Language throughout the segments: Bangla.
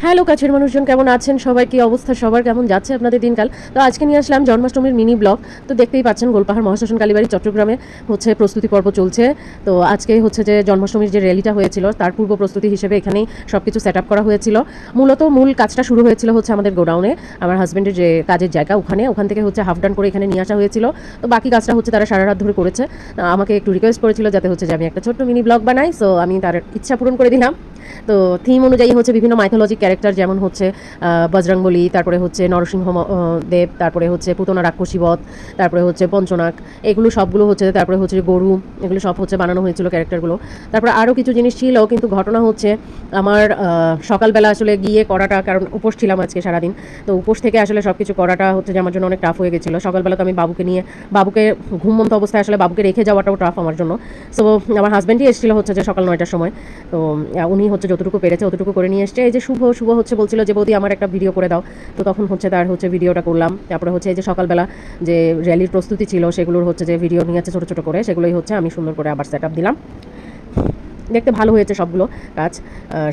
হ্যালো কাছের মানুষজন, কেমন আছেন সবাই? কি অবস্থা সবার, কেমন যাচ্ছে আপনাদের দিনকাল? তো আজকে নিয়ে আসলাম জন্মাষ্টমীর মিনি ব্লগ। তো দেখতেই পাচ্ছেন গোলপাহাড় মহাশ্মশান কালীবাড়ি চট্টগ্রামে হচ্ছে প্রস্তুতি পর্ব চলছে। তো আজকে হচ্ছে যে জন্মাষ্টমীর যে র্যালিটা হয়েছিল তার পূর্ব প্রস্তুতি হিসেবে এখানেই সব কিছু সেট আপ করা হয়েছিল। মূল কাজটা শুরু হয়েছিল হচ্ছে আমাদের গোডাউনে, আমার হাজব্যান্ডের যে কাজের জায়গা ওখান থেকে হচ্ছে হাফ ডান করে এখানে নিয়ে আসা হয়েছিল। তো বাকি কাজটা হচ্ছে তারা সারা রাত ধরে করেছে। আমাকে একটু রিকোয়েস্ট করেছিল যাতে হচ্ছে যে আমি একটা ছোট্ট মিনি ব্লগ বানাই, সো আমি তার ইচ্ছা পূরণ করে দিলাম। তো থিম অনুযায়ী হচ্ছে বিভিন্ন মাইথোলজিক ক্যারেক্টার, যেমন হচ্ছে বজরংবলী, তারপরে হচ্ছে নরসিংহ দেব, তারপরে হচ্ছে পুতনা রাক্ষসীবধ, তারপরে হচ্ছে পঞ্চনাগ, এগুলো সবগুলো হচ্ছে, তারপরে হচ্ছে গরু, এগুলো সব হচ্ছে বানানো হয়েছিল ক্যারেক্টারগুলো। তারপরে আরও কিছু জিনিস ছিল, কিন্তু ঘটনা হচ্ছে আমার সকালবেলা আসলে গিয়ে করাটা, কারণ উপোস ছিলাম আজকে সারাদিন। তো উপোস থেকে আসলে সব কিছু করাটা হচ্ছে যে আমার জন্য অনেক টাফ হয়ে গেছিলো। সকালবেলা তো আমি বাবুকে ঘুমন্ত অবস্থায় আসলে বাবুকে রেখে যাওয়াটাও টাফ আমার জন্য। সো আমার হাজব্যান্ডই এসেছিলো হচ্ছে যে সকাল 9টার সময়। তো উনি হচ্ছে যতটুকু পেরেছে অতটুকু করে নিয়ে এসছে। এই যে শুভ হচ্ছে বলছিল যে বৌদি আমার একটা ভিডিও করে দাও, তো তখন হচ্ছে তার হচ্ছে ভিডিওটা করলাম। তারপরে হচ্ছে এই যে সকালবেলা যে র্যালির প্রস্তুতি ছিল সেগুলোর হচ্ছে যে ভিডিও নিয়েছে ছোটো ছোটো করে, সেগুলোই হচ্ছে আমি সুন্দর করে আবার সেট আপ দিলাম। দেখতে ভালো হয়েছে সবগুলো কাজ।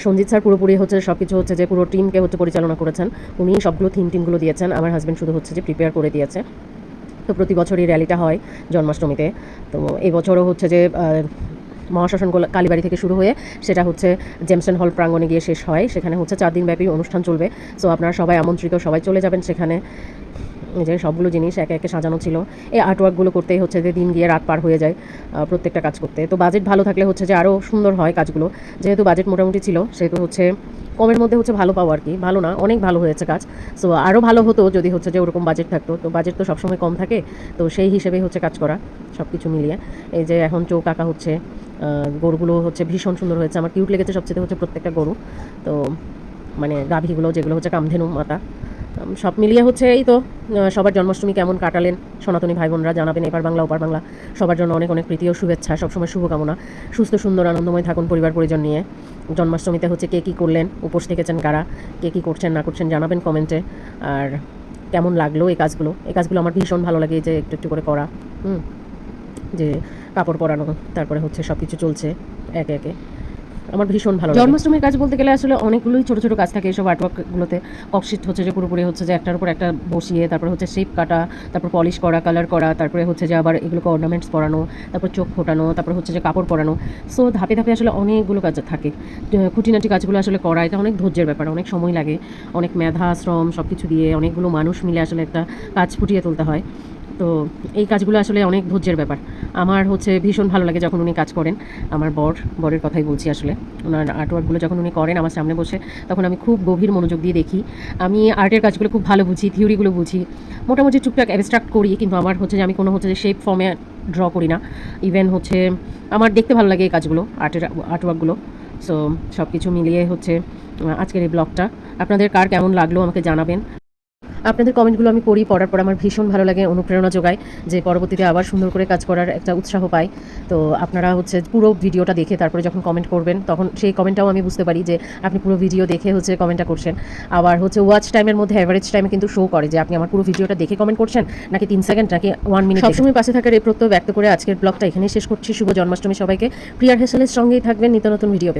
সঞ্জিত স্যার পুরোপুরি হচ্ছে সব কিছু হচ্ছে যে পুরো টিমকে হচ্ছে পরিচালনা করেছেন, উনি সবগুলো টিমগুলো দিয়েছেন, আমার হাজব্যান্ড শুধু হচ্ছে যে প্রিপেয়ার করে দিয়েছে। তো প্রতি বছরই র্যালিটা হয় জন্মাষ্টমীতে। তো এই বছরও হচ্ছে যে মহাশ্মশান কালীবাড়ি থেকে শুরু হয়ে সেটা হচ্ছে জেমসন হল প্রাঙ্গণে গিয়ে শেষ হয়। সেখানে হচ্ছে 4 দিনব্যাপী অনুষ্ঠান চলবে। সো আপনারা সবাই আমন্ত্রিত, সবাই চলে যাবেন সেখানে। যে সবগুলো জিনিস একে একে সাজানো ছিল। এই আর্টওয়ার্কগুলো করতেই হচ্ছে যে দিন গিয়ে রাত পার হয়ে যায় প্রত্যেকটা কাজ করতে। তো বাজেট ভালো থাকলে হচ্ছে যে আরও সুন্দর হয় কাজগুলো। যেহেতু বাজেট মোটামুটি ছিল সেহেতু হচ্ছে কমের মধ্যে হচ্ছে ভালো পাওয়া আর কি, ভালো না অনেক ভালো হয়েছে কাজ। সো আরও ভালো হতো যদি হচ্ছে যে ওরকম বাজেট থাকতো। তো বাজেট তো সবসময় কম থাকে, তো সেই হিসেবেই হচ্ছে কাজ করা সব কিছু মিলিয়ে। এই যে এখন চৌক আঁকা হচ্ছে, গরুগুলো হচ্ছে ভীষণ সুন্দর হয়েছে, আমার কিউট লেগেছে সবচেয়ে হচ্ছে প্রত্যেকটা গরু। তো মানে গাভীগুলো যেগুলো হচ্ছে কামধেনু মাতা, সব মিলিয়ে হচ্ছে এই তো। সবার জন্মাষ্টমী কেমন কাটালেন সনাতনী ভাই বোনরা জানাবেন। এপার বাংলা ওপার বাংলা সবার জন্য অনেক অনেক প্রীতি ও শুভেচ্ছা, সবসময় শুভকামনা। সুস্থ সুন্দর আনন্দময় থাকুন পরিবার পরিজন নিয়ে। জন্মাষ্টমীতে হচ্ছে কে কী করলেন, উপোস থেকেছেন কারা, কে কী করছেন না করছেন জানাবেন কমেন্টে। আর কেমন লাগলো এই কাজগুলো আমার ভীষণ ভালো লাগে, যে একটু একটু করে করা। যে কাপড় পরানো, তারপরে হচ্ছে সব কিছু চলছে একে একে, আমার ভীষণ ভালো লাগে। জন্মাষ্টমীর কাজ বলতে গেলে আসলে অনেকগুলোই ছোটো ছোটো কাজ থাকে এসব আর্টওয়ার্কগুলোতে। ককশিট হচ্ছে যে পুরোপুরি হচ্ছে যে একটার উপর একটা বসিয়ে, তারপরে হচ্ছে শেপ কাটা, তারপর পলিশ করা, কালার করা, তারপরে হচ্ছে যে আবার এগুলোকে অর্নামেন্টস পরানো, তারপর চোখ ফোটানো, তারপর হচ্ছে যে কাপড় পরানো। সো ধাপে ধাপে আসলে অনেকগুলো কাজ থাকে। খুঁটিনাটি কাজগুলো আসলে করা এটা অনেক ধৈর্যের ব্যাপার, অনেক সময় লাগে, অনেক মেধা শ্রম সব কিছু দিয়ে অনেকগুলো মানুষ মিলে আসলে একটা কাজ ফুটিয়ে তুলতে হয়। তো এই কাজগুলো আসলে অনেক ধৈর্যের ব্যাপার। আমার হচ্ছে ভীষণ ভালো লাগে যখন উনি কাজ করেন। আমার বরের কথাই বলছি আসলে। ওনার আর্টওয়ার্কগুলো যখন উনি করেন আমার সামনে বসে, তখন আমি খুব গভীর মনোযোগ দিয়ে দেখি। আমি আর্টের কাজগুলো খুব ভালো বুঝি, থিওরিগুলো বুঝি, মোটামুটি টুকটাক অ্যাবস্ট্রাক্ট করি, কিন্তু আমার হচ্ছে যে আমি কোনো হচ্ছে যে শেপ ফর্মে ড্র করি না। ইভেন হচ্ছে আমার দেখতে ভালো লাগে এই কাজগুলো, আর্টওয়ার্কগুলো। সো সব কিছু মিলিয়ে হচ্ছে আজকের এই ব্লগটা। আপনাদের কার কেমন লাগলো আমাকে জানাবেন। আপনাদের কমেন্টগুলো আমি পড়ার পর আমার ভীষণ ভালো লাগে, অনুপ্রেরণা যোগায়, যে পরবর্তীতে আবার সুন্দর করে কাজ করার একটা উৎসাহ পাই। তো আপনারা হচ্ছে পুরো ভিডিওটা দেখে তারপরে যখন কমেন্ট করবেন, তখন সেই কমেন্টটাও আমি বুঝতে পারি যে আপনি পুরো ভিডিও দেখে হচ্ছে কমেন্টটা করছেন। আবার হচ্ছে ওয়াচ টাইমের মধ্যে অ্যাভারেজ টাইমে কিন্তু শো করে যে আপনি আমার পুরো ভিডিওটা দেখে কমেন্ট করছেন, নাকি 3 সেকেন্ড, নাকি 1 মিনিট। সবসময় পাশে থাকার এই প্রত্যয় ব্যক্ত করে আজকের ব্লগটা এখানেই শেষ করছি। শুভ জন্মাষ্টমী সবাইকে। প্রিয়ার হেসেলের সঙ্গেই থাকবেন নিত্য নতুন ভিডিও।